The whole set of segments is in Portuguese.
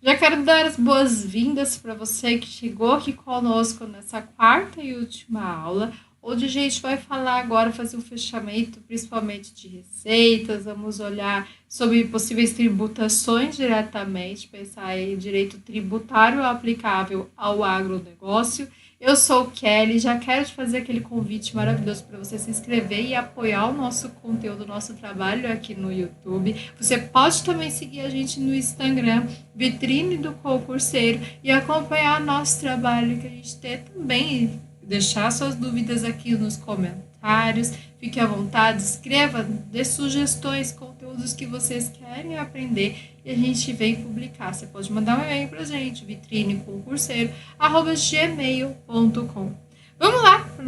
Já quero dar as boas-vindas para você que chegou aqui conosco nessa quarta e última aula, onde a gente vai falar agora, fazer um fechamento principalmente de receitas, vamos olhar sobre possíveis tributações diretamente, pensar em direito tributário aplicável ao agronegócio. Eu sou o Kelly, já quero te fazer aquele convite maravilhoso para você se inscrever e apoiar o nosso conteúdo, o nosso trabalho aqui no YouTube. Você pode também seguir a gente no Instagram, Vitrine do Concurseiro, e acompanhar nosso trabalho que a gente tem também. Deixar suas dúvidas aqui nos comentários. Fique à vontade, escreva, dê sugestões, conteúdos que vocês querem aprender e a gente vem publicar. Você pode mandar um e-mail para a gente, vitrineconcurseiro@gmail.com. Vamos lá para o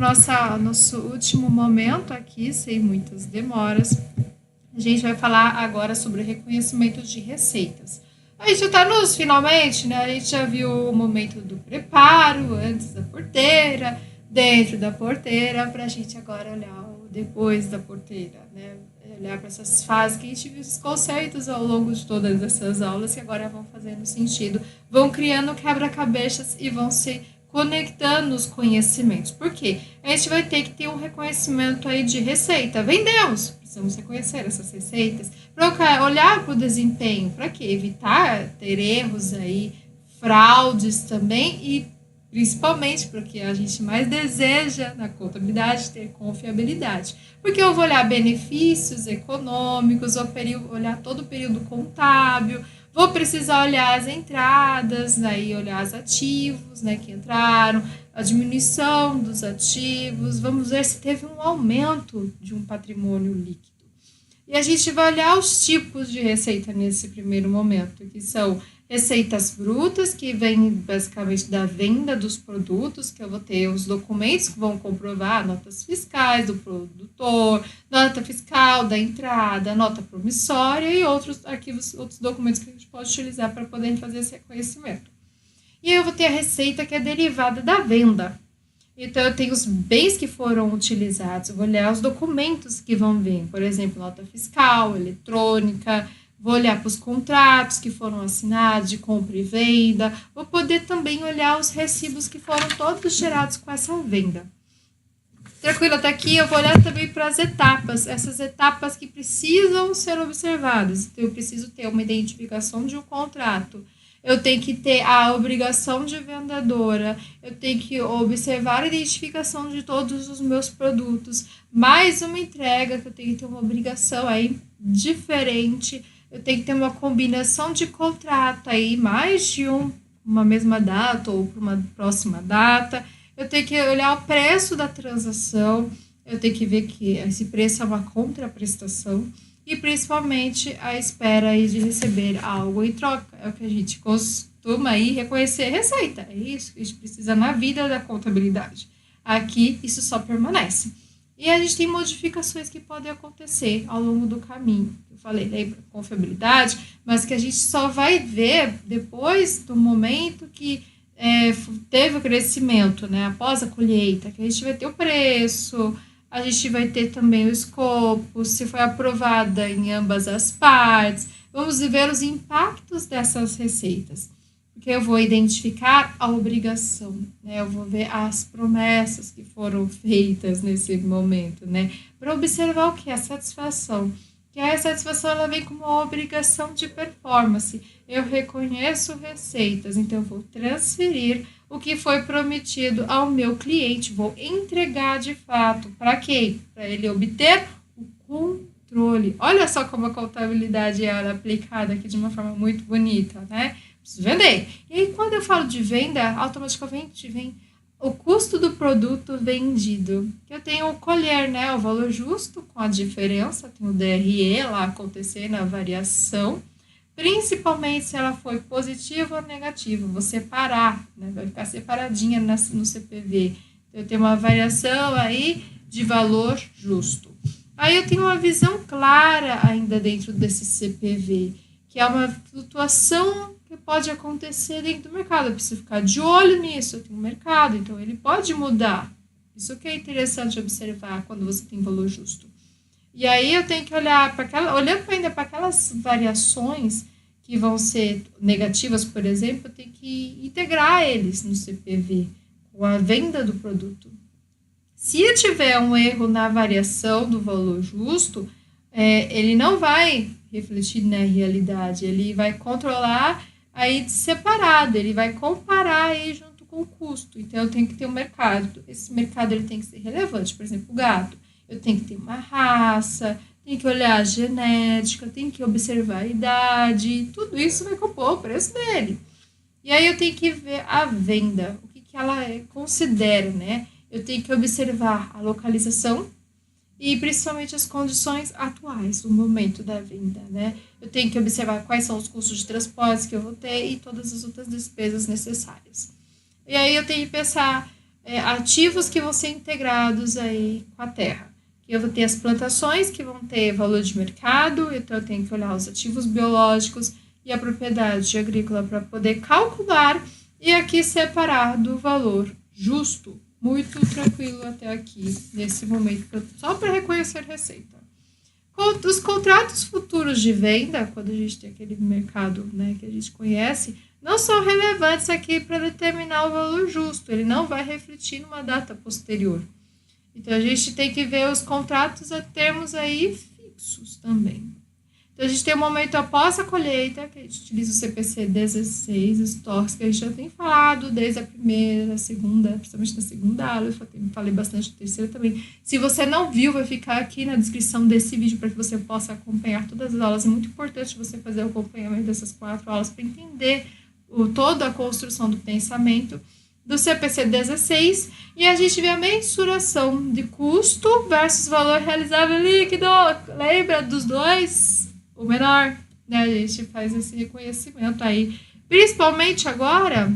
nosso último momento aqui, sem muitas demoras. A gente vai falar agora sobre o reconhecimento de receitas. A gente está nos finalmente, né? A gente já viu o momento do preparo, antes da porteira, dentro da porteira, para a gente agora olhar o depois da porteira, né? Olhar para essas fases que a gente viu, esses conceitos ao longo de todas essas aulas que agora vão fazendo sentido, vão criando quebra-cabeças e vão se conectando os conhecimentos. Por quê? A gente vai ter que ter um reconhecimento aí de receita. Vendemos! Precisamos reconhecer essas receitas, para olhar para o desempenho, para quê? Evitar ter erros aí, fraudes também e principalmente porque a gente mais deseja na contabilidade ter confiabilidade. Porque eu vou olhar benefícios econômicos, vou olhar todo o período contábil, vou precisar olhar as entradas, aí olhar os ativos, né, que entraram, a diminuição dos ativos, vamos ver se teve um aumento de um patrimônio líquido. E a gente vai olhar os tipos de receita nesse primeiro momento, que são receitas brutas, que vêm basicamente da venda dos produtos, que eu vou ter os documentos que vão comprovar notas fiscais do produtor, nota fiscal da entrada, nota promissória e outros arquivos, outros documentos que a gente pode utilizar para poder fazer esse reconhecimento. E aí eu vou ter a receita que é derivada da venda. Então, eu tenho os bens que foram utilizados, eu vou olhar os documentos que vão vir, por exemplo, nota fiscal, eletrônica, vou olhar para os contratos que foram assinados de compra e venda, vou poder também olhar os recibos que foram todos gerados com essa venda. Tranquilo até aqui, eu vou olhar também para as etapas, essas etapas que precisam ser observadas. Então, eu preciso ter uma identificação de um contrato, eu tenho que ter a obrigação de vendedora, eu tenho que observar a identificação de todos os meus produtos, mais uma entrega que eu tenho que ter uma obrigação aí diferente, eu tenho que ter uma combinação de contrato aí, mais de uma mesma data ou para uma próxima data, eu tenho que olhar o preço da transação, eu tenho que ver que esse preço é uma contraprestação, e principalmente a espera aí de receber algo em troca. É o que a gente costuma aí reconhecer receita. É isso que a gente precisa na vida da contabilidade. Aqui, isso só permanece. E a gente tem modificações que podem acontecer ao longo do caminho. Eu falei, lembra, confiabilidade, mas que a gente só vai ver depois do momento que teve o crescimento, né? Após a colheita, que a gente vai ter o preço, a gente vai ter também o escopo, se foi aprovada em ambas as partes. Vamos ver os impactos dessas receitas, porque eu vou identificar a obrigação, né? Eu vou ver as promessas que foram feitas nesse momento, né? Para observar o que é a satisfação. Que a satisfação ela vem como uma obrigação de performance. Eu reconheço receitas, então eu vou transferir o que foi prometido ao meu cliente, vou entregar de fato. Para quê? Para ele obter o controle. Olha só como a contabilidade é aplicada aqui de uma forma muito bonita, né? Preciso vender. E aí, quando eu falo de venda, automaticamente vem o custo do produto vendido. Eu tenho o colher, né? O valor justo com a diferença, tem o DRE lá acontecendo, a variação. Principalmente se ela foi positiva ou negativa, vou separar, né? Vai ficar separadinha no CPV. Eu tenho uma variação aí de valor justo. Aí eu tenho uma visão clara ainda dentro desse CPV, que é uma flutuação que pode acontecer dentro do mercado. Eu preciso ficar de olho nisso, eu tenho um mercado, então ele pode mudar. Isso que é interessante observar quando você tem valor justo. E aí eu tenho que olhar para olhando ainda para aquelas variações que vão ser negativas, por exemplo, eu tenho que integrar eles no CPV, com a venda do produto. Se eu tiver um erro na variação do valor justo, ele não vai refletir na realidade, ele vai controlar aí separado, ele vai comparar aí junto com o custo. Então, eu tenho que ter um mercado. Esse mercado ele tem que ser relevante. Por exemplo, o gato. Eu tenho que ter uma raça, tenho que olhar a genética, tenho que observar a idade. Tudo isso vai compor o preço dele. E aí eu tenho que ver a venda, o que ela considera, né? Eu tenho que observar a localização e principalmente as condições atuais do momento da venda, né? Eu tenho que observar quais são os custos de transporte que eu vou ter e todas as outras despesas necessárias. E aí eu tenho que pensar ativos que vão ser integrados aí com a terra. Eu vou ter as plantações que vão ter valor de mercado, então eu tenho que olhar os ativos biológicos e a propriedade agrícola para poder calcular e aqui separar do valor justo. Muito tranquilo até aqui, nesse momento, só para reconhecer receita. Os contratos futuros de venda, quando a gente tem aquele mercado, né, que a gente conhece, não são relevantes aqui para determinar o valor justo, ele não vai refletir numa data posterior. Então, a gente tem que ver os contratos a termos aí fixos também. Então, a gente tem um momento após a colheita, que a gente utiliza o CPC 16, stocks, que a gente já tem falado desde a primeira, a segunda, principalmente na segunda aula, eu falei bastante da terceira também. Se você não viu, vai ficar aqui na descrição desse vídeo para que você possa acompanhar todas as aulas. É muito importante você fazer o acompanhamento dessas 4 aulas para entender toda a construção do pensamento do CPC 16, e a gente vê a mensuração de custo versus valor realizável líquido. Lembra dos dois? O menor, né? A gente faz esse reconhecimento aí, principalmente agora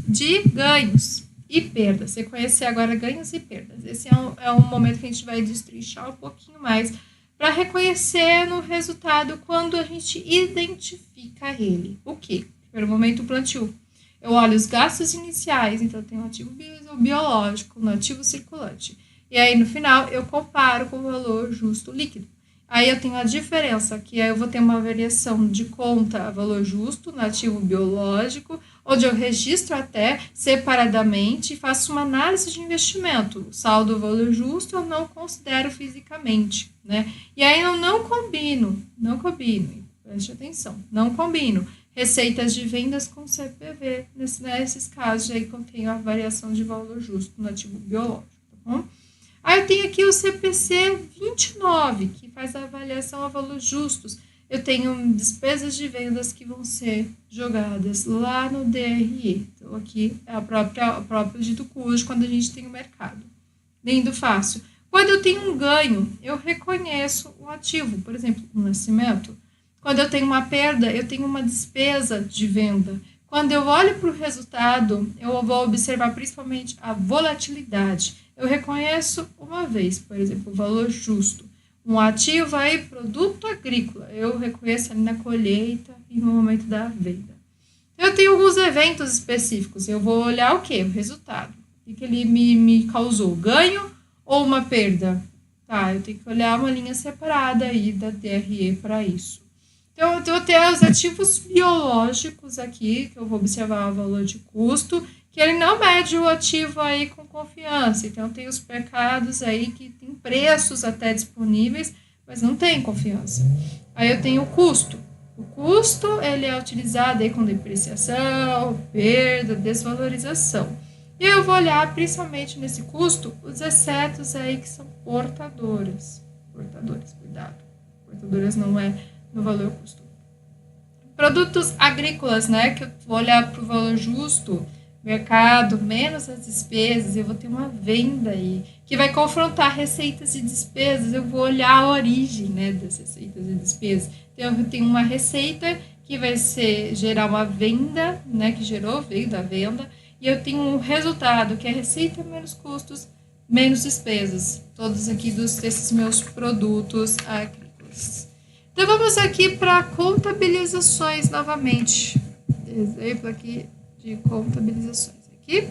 de ganhos e perdas. Você conhecer agora ganhos e perdas. Esse é um momento que a gente vai destrinchar um pouquinho mais para reconhecer no resultado quando a gente identifica ele. O quê? Primeiro momento, o plantio. Eu olho os gastos iniciais, então eu tenho um ativo biológico, um ativo circulante. E aí, no final, eu comparo com o valor justo líquido. Aí eu tenho a diferença, que aí eu vou ter uma variação de conta a valor justo no ativo biológico, onde eu registro até separadamente e faço uma análise de investimento. O saldo valor justo eu não considero fisicamente, né? E aí eu não combino, preste atenção, não combino receitas de vendas com CPV, nesses casos aí que eu tenho a variação de valor justo no ativo biológico, tá bom? Aí eu tenho aqui o CPC 29, que faz a avaliação a valores justos. Eu tenho despesas de vendas que vão ser jogadas lá no DRE. Então, aqui é o próprio dito cujo quando a gente tem o mercado. Lindo, fácil. Quando eu tenho um ganho, eu reconheço o ativo. Por exemplo, o nascimento. Quando eu tenho uma perda, eu tenho uma despesa de venda. Quando eu olho para o resultado, eu vou observar principalmente a volatilidade. Eu reconheço uma vez, por exemplo, o valor justo. Um ativo aí, produto agrícola. Eu reconheço ali na colheita e no momento da venda. Eu tenho alguns eventos específicos. Eu vou olhar o quê? O resultado. O que ele me causou? Ganho ou uma perda? Tá, eu tenho que olhar uma linha separada aí da DRE para isso. Então, eu vou ter os ativos biológicos aqui, que eu vou observar o valor de custo, que ele não mede o ativo aí com confiança. Então, tem os mercados aí que tem preços até disponíveis, mas não tem confiança. Aí eu tenho o custo. O custo, ele é utilizado aí com depreciação, perda, desvalorização. E eu vou olhar, principalmente nesse custo, os excetos aí que são portadoras. Portadoras, cuidado. Portadoras não é no valor custo. Produtos agrícolas, né? Que eu vou olhar para o valor justo, mercado, menos as despesas, eu vou ter uma venda aí, que vai confrontar receitas e despesas, eu vou olhar a origem, né, das receitas e despesas. Então, eu tenho uma receita que vai gerar uma venda, né, que veio da venda, e eu tenho um resultado, que é receita menos custos, menos despesas, todos aqui desses meus produtos agrícolas. Então, vamos aqui para contabilizações novamente. Exemplo aqui de contabilizações aqui.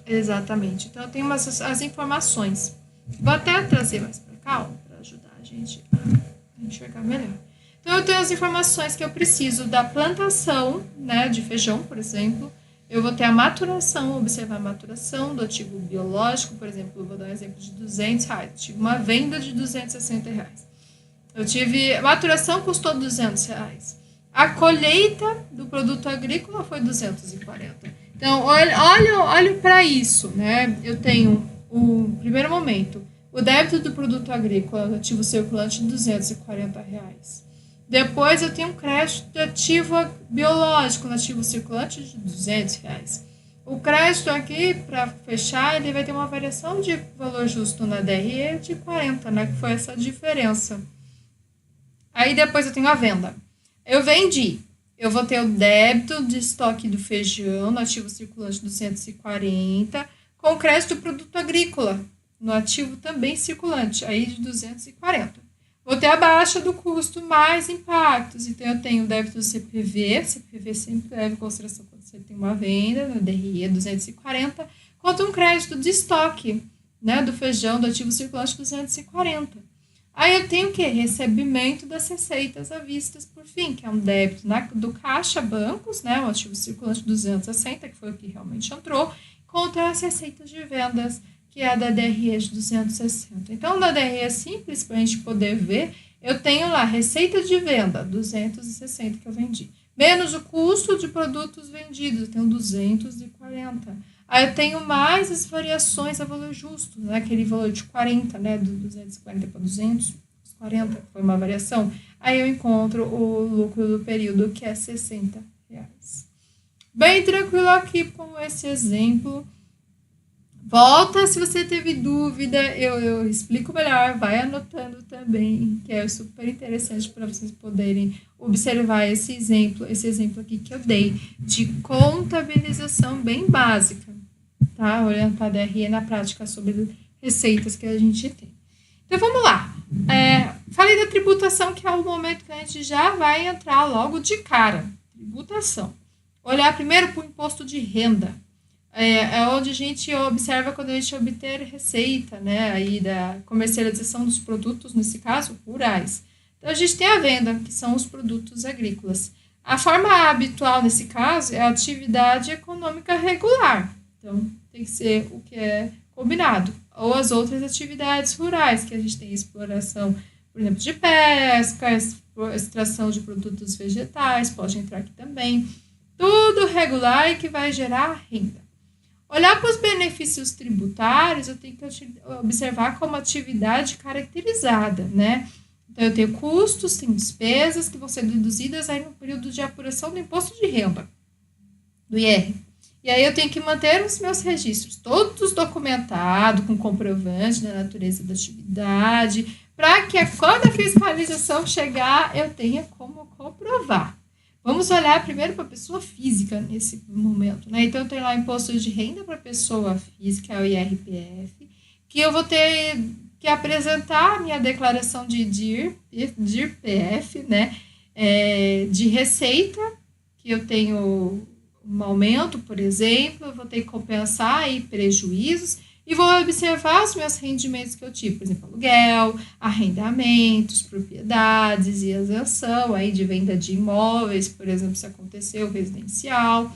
Exatamente. Então, eu tenho as informações. Vou até trazer mais para cá, para ajudar a gente a enxergar melhor. Então, eu tenho as informações que eu preciso da plantação, né, de feijão, por exemplo. Eu vou ter a maturação, observar a maturação do ativo biológico, por exemplo, eu vou dar um exemplo de R$200. Tive uma venda de R$260. Eu tive, a maturação custou R$200. A colheita do produto agrícola foi 240. Então, olha para isso, né? Eu tenho o primeiro momento, o débito do produto agrícola, do ativo circulante, de R$240. Depois eu tenho um crédito de ativo biológico no ativo circulante de R$200. O crédito aqui, para fechar, ele vai ter uma variação de valor justo na DRE de 40, né? Que foi essa diferença. Aí depois eu tenho a venda. Eu vendi. Eu vou ter o débito de estoque do feijão no ativo circulante 240, com crédito do produto agrícola no ativo também circulante, aí de 240. Vou ter a baixa do custo mais impactos. Então, eu tenho o débito do CPV. CPV sempre leva em consideração quando você tem uma venda, na DRE 240, quanto um crédito de estoque, né, do feijão do ativo circulante 240. Aí eu tenho o quê? Recebimento das receitas à vista por fim, que é um débito do Caixa Bancos, né, o ativo circulante 260, que foi o que realmente entrou, contra as receitas de vendas, que é a da DRE de 260. Então, na DRE simples, para a gente poder ver, eu tenho lá receita de venda, 260 que eu vendi, menos o custo de produtos vendidos, eu tenho 240. Aí eu tenho mais as variações a valor justo, né? Aquele valor de 40, né? Do 240 para 240, que foi uma variação. Aí eu encontro o lucro do período, que é R$60. Bem tranquilo aqui com esse exemplo. Volta, se você teve dúvida, eu explico melhor, vai anotando também, que é super interessante para vocês poderem observar esse exemplo aqui que eu dei, de contabilização bem básica, tá? Olhando para a DRE na prática sobre receitas que a gente tem. Então, vamos lá. Falei da tributação, que é o momento que a gente já vai entrar logo de cara. Tributação. Olhar primeiro para o imposto de renda. É onde a gente observa quando a gente obter receita, né, aí da comercialização dos produtos, nesse caso, rurais. Então, a gente tem a venda, que são os produtos agrícolas. A forma habitual, nesse caso, é a atividade econômica regular. Então, tem que ser o que é combinado. Ou as outras atividades rurais, que a gente tem exploração, por exemplo, de pesca, extração de produtos vegetais, pode entrar aqui também. Tudo regular e que vai gerar renda. Olhar para os benefícios tributários, eu tenho que observar como atividade caracterizada, né? Então, eu tenho custos, tenho despesas que vão ser deduzidas aí no período de apuração do imposto de renda, do IR. E aí eu tenho que manter os meus registros todos documentados, com comprovante da natureza da atividade, para que quando a fiscalização chegar, eu tenha como comprovar. Vamos olhar primeiro para a pessoa física nesse momento, né? Então, eu tenho lá imposto de renda para a pessoa física, é o IRPF, que eu vou ter que apresentar a minha declaração de DIRPF, né? De receita, que eu tenho um aumento, por exemplo, eu vou ter que compensar aí prejuízos e vou observar os meus rendimentos que eu tive, por exemplo, aluguel, arrendamentos, propriedades e isenção aí de venda de imóveis, por exemplo, se aconteceu residencial.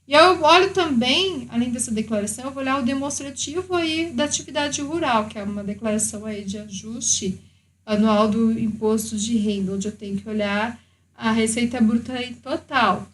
E eu olho também, além dessa declaração, eu vou olhar o demonstrativo aí da atividade rural, que é uma declaração aí de ajuste anual do imposto de renda, onde eu tenho que olhar a receita bruta em total.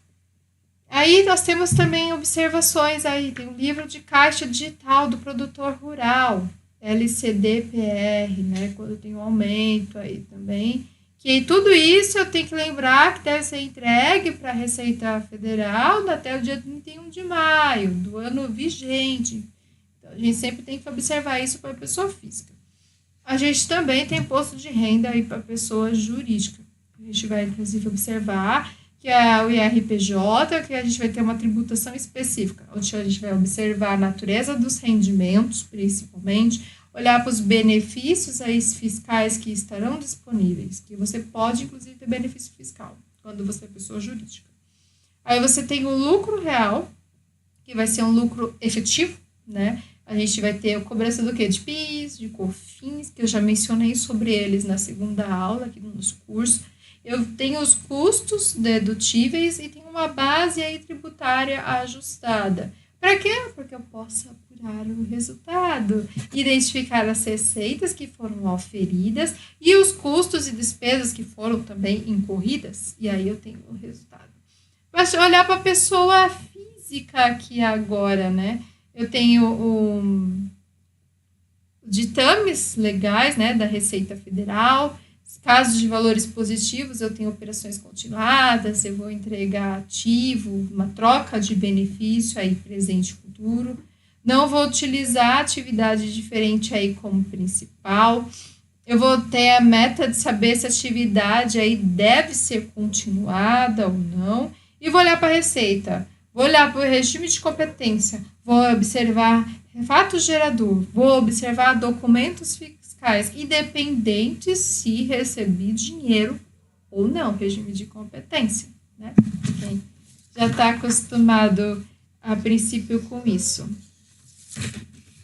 Aí nós temos também observações aí, tem um livro de caixa digital do produtor rural, LCD-PR, né, quando tem um aumento aí também, que tudo isso eu tenho que lembrar que deve ser entregue para a Receita Federal até o dia 31 de maio do ano vigente. Então, a gente sempre tem que observar isso para a pessoa física. A gente também tem imposto de renda aí para a pessoa jurídica. A gente vai, inclusive, observar que é o IRPJ, que a gente vai ter uma tributação específica, onde a gente vai observar a natureza dos rendimentos, principalmente, olhar para os benefícios aí fiscais que estarão disponíveis, que você pode, inclusive, ter benefício fiscal, quando você é pessoa jurídica. Aí você tem o lucro real, que vai ser um lucro efetivo, né? A gente vai ter a cobrança do quê? De PIS, de COFINS, que eu já mencionei sobre eles na segunda aula, aqui no nosso curso. Eu tenho os custos dedutíveis e tenho uma base aí tributária ajustada. Para quê? Porque eu possa apurar o resultado, identificar as receitas que foram auferidas e os custos e despesas que foram também incorridas, e aí eu tenho o resultado. Mas olhar para a pessoa física aqui agora, né? Eu tenho ditames legais, né, da Receita Federal. Casos de valores positivos, eu tenho operações continuadas, eu vou entregar ativo, uma troca de benefício aí presente e futuro. Não vou utilizar atividade diferente aí como principal. Eu vou ter a meta de saber se a atividade aí deve ser continuada ou não. E vou olhar para a receita. Vou olhar para o regime de competência. Vou observar fato gerador. Vou observar documentos fiscais, independente se recebi dinheiro ou não, regime de competência, né? Quem já está acostumado a princípio com isso.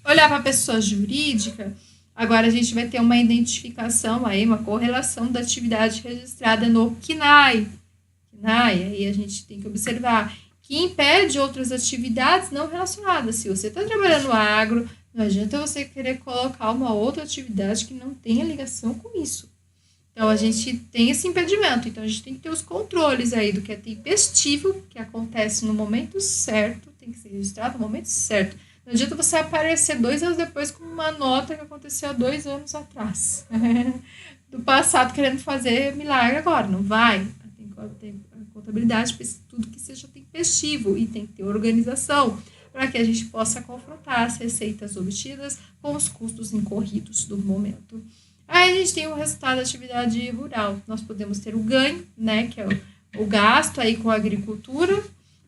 Olhar para a pessoa jurídica, agora a gente vai ter uma identificação aí, uma correlação da atividade registrada no CNAE. CNAE, aí a gente tem que observar que impede outras atividades não relacionadas. Se você está trabalhando no agro, não adianta você querer colocar uma outra atividade que não tenha ligação com isso. Então, a gente tem esse impedimento. Então, a gente tem que ter os controles aí do que é tempestivo, que acontece no momento certo, tem que ser registrado no momento certo. Não adianta você aparecer 2 anos depois com uma nota que aconteceu há 2 anos atrás. Do passado, querendo fazer milagre agora. Não vai. Tem contabilidade para tudo que seja tempestivo e tem que ter organização para que a gente possa confrontar as receitas obtidas com os custos incorridos do momento. Aí a gente tem o resultado da atividade rural. Nós podemos ter o ganho, né, que é o gasto aí com a agricultura,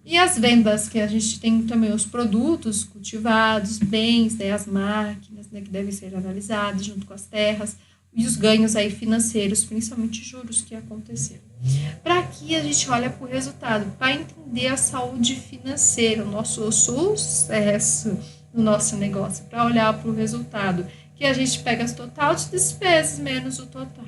e as vendas, que a gente tem também os produtos cultivados, bens, né, as máquinas, né, que devem ser analisadas junto com as terras, e os ganhos aí financeiros, principalmente juros que aconteceram. Para que a gente olha para o resultado, para entender a saúde financeira, o nosso sucesso no nosso negócio, para olhar para o resultado, que a gente pega o total de despesas menos o total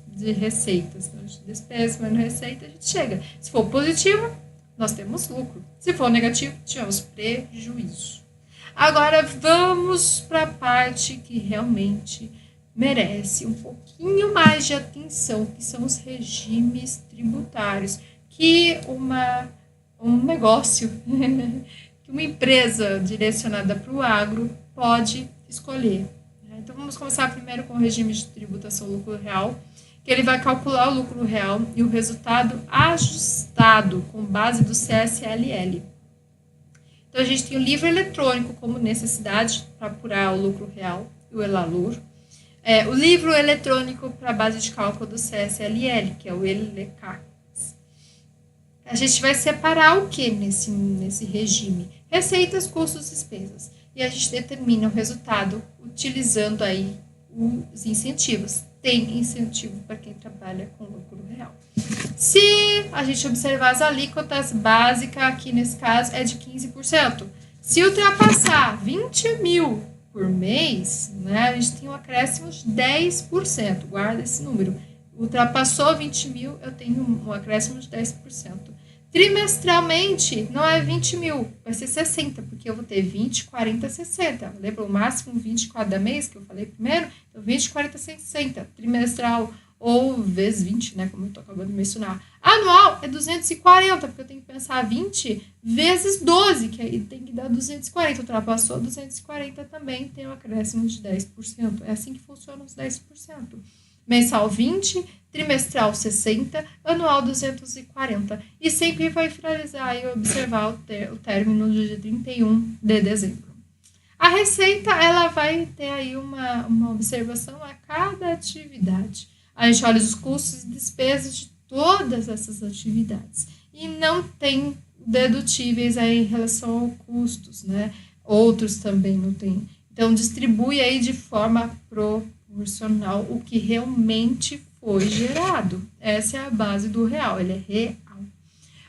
de receitas. Então, de despesas menos receita, a gente chega. Se for positivo, nós temos lucro. Se for negativo, tivemos prejuízo. Agora, vamos para a parte que realmente merece um pouquinho mais de atenção, que são os regimes tributários, que um negócio, que uma empresa direcionada para o agro pode escolher. Então, vamos começar primeiro com o regime de tributação lucro real, que ele vai calcular o lucro real e o resultado ajustado com base do CSLL. Então, a gente tem o livro eletrônico como necessidade para apurar o lucro real e o ELALUR. O livro eletrônico para a base de cálculo do CSLL, que é o ELECAX. A gente vai separar o que nesse regime? Receitas, custos, despesas. E a gente determina o resultado utilizando aí os incentivos. Tem incentivo para quem trabalha com lucro real. Se a gente observar as alíquotas básicas, aqui nesse caso é de 15%. Se ultrapassar 20 mil por mês, né, a gente tem um acréscimo de 10%. Guarda esse número. Ultrapassou 20 mil, eu tenho um acréscimo de 10%. Trimestralmente, não é 20 mil, vai ser 60, porque eu vou ter 20, 40, 60. Lembra o máximo 20 cada mês, que eu falei primeiro? Então, 20, 40, 60. Trimestral ou vezes 20, né, como eu estou acabando de mencionar. Anual é 240, porque eu tenho que pensar 20 vezes 12, que aí tem que dar 240. Ultrapassou 240 também, tem um acréscimo de 10%. É assim que funcionam os 10%. Mensal 20, trimestral 60, anual 240. E sempre vai finalizar e observar o término do dia 31 de dezembro. A receita, ela vai ter aí uma observação a cada atividade. A gente olha os custos e despesas de todas essas atividades. E não tem dedutíveis aí em relação aos custos, né? Outros também não tem. Então, distribui aí de forma proporcional o que realmente foi gerado. Essa é a base do real, ele é real.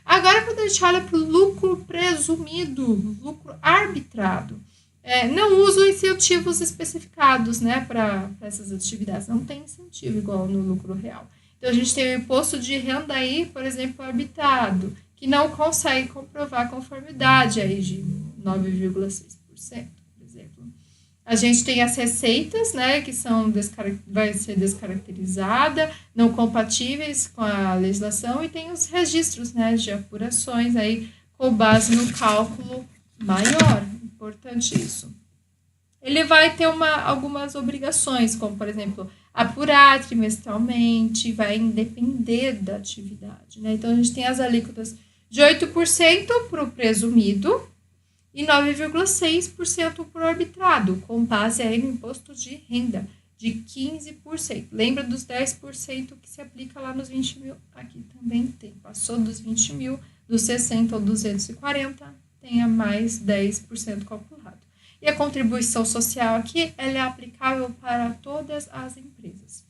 Agora, quando a gente olha para o lucro presumido, lucro arbitrado, não uso incentivos especificados, né, para essas atividades. Não tem incentivo igual no lucro real. Então, a gente tem o imposto de renda aí, por exemplo, arbitrado, que não consegue comprovar a conformidade aí de 9,6%, por exemplo. A gente tem as receitas, né, que vai ser descaracterizada, não compatíveis com a legislação, e tem os registros, né, de apurações aí com base no cálculo maior. Importante isso. Ele vai ter algumas obrigações, como, por exemplo, apurar trimestralmente, vai depender da atividade, né? Então, a gente tem as alíquotas de 8% para o presumido e 9,6% para o arbitrado, com base aí no imposto de renda de 15%. Lembra dos 10% que se aplica lá nos 20 mil? Aqui também tem. Passou dos 20 mil, dos 60 ou 240, tenha mais 10% calculado. E a contribuição social aqui, ela é aplicável para todas as empresas.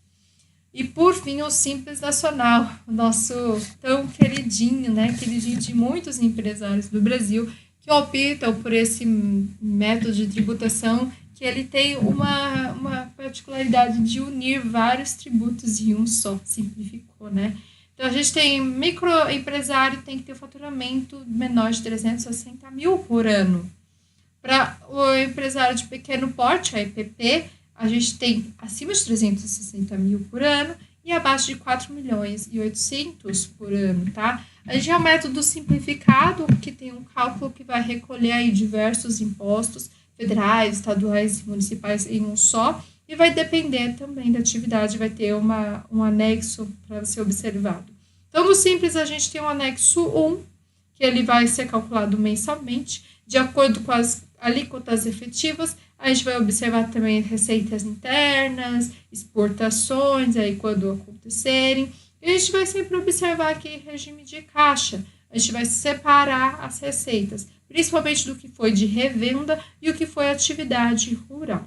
E, por fim, o Simples Nacional, o nosso tão queridinho, né? Queridinho de muitos empresários do Brasil, que optam por esse método de tributação, que ele tem uma particularidade de unir vários tributos em um só, simplificou, né? Então, a gente tem microempresário, tem que ter faturamento menor de 360 mil por ano. Para o empresário de pequeno porte, a EPP, a gente tem acima de 360 mil por ano e abaixo de 4 milhões e 800 por ano, tá? A gente é um método simplificado, que tem um cálculo que vai recolher aí diversos impostos federais, estaduais e municipais em um só, e vai depender também da atividade, vai ter um anexo para ser observado. Então, no Simples, a gente tem um anexo 1, que ele vai ser calculado mensalmente, de acordo com as alíquotas efetivas. A gente vai observar também receitas internas, exportações, aí quando acontecerem. E a gente vai sempre observar aqui regime de caixa. A gente vai separar as receitas, principalmente do que foi de revenda e o que foi atividade rural.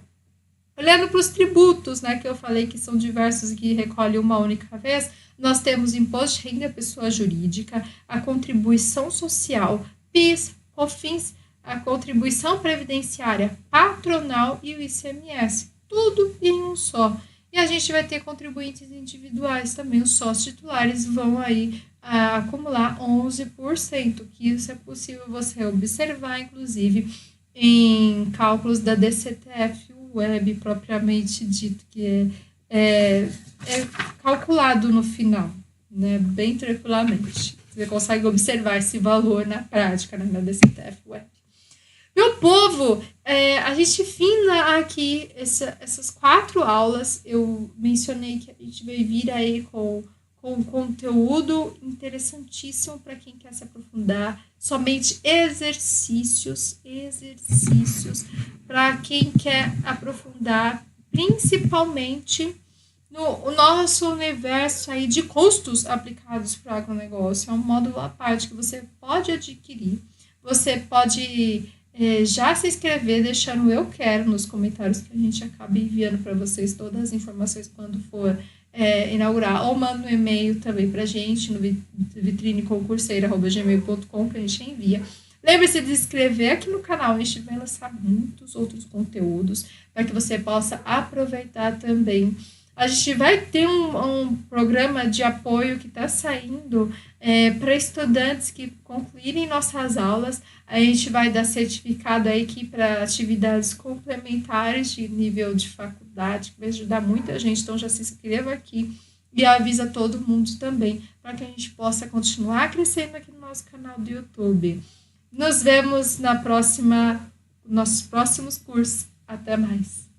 Olhando para os tributos, né, que eu falei que são diversos e que recolhe uma única vez, nós temos imposto de renda pessoa jurídica, a contribuição social, PIS, COFINS, a contribuição previdenciária patronal e o ICMS, tudo em um só. E a gente vai ter contribuintes individuais também, os sócios titulares vão aí acumular 11%, que isso é possível você observar, inclusive, em cálculos da DCTF Web, propriamente dito, que é calculado no final, né, bem tranquilamente. Você consegue observar esse valor na prática, né, na DCTF Web. Meu povo, a gente fina aqui essas 4 aulas. Eu mencionei que a gente vai vir aí com conteúdo interessantíssimo para quem quer se aprofundar. Somente exercícios para quem quer aprofundar, principalmente no nosso universo aí de custos aplicados para o agronegócio. É um módulo à parte que você pode adquirir. Você pode já se inscrever, deixando eu quero nos comentários, que a gente acaba enviando para vocês todas as informações quando for inaugurar, ou manda um e-mail também para a gente no vitrineconcurseira@gmail.com, que a gente envia. Lembre-se de se inscrever aqui no canal, a gente vai lançar muitos outros conteúdos para que você possa aproveitar também. A gente vai ter um programa de apoio que está saindo para estudantes que concluírem nossas aulas. A gente vai dar certificado aí para atividades complementares de nível de faculdade, que vai ajudar muita gente. Então, já se inscreva aqui e avisa todo mundo também, para que a gente possa continuar crescendo aqui no nosso canal do YouTube. Nos vemos nossos próximos cursos. Até mais!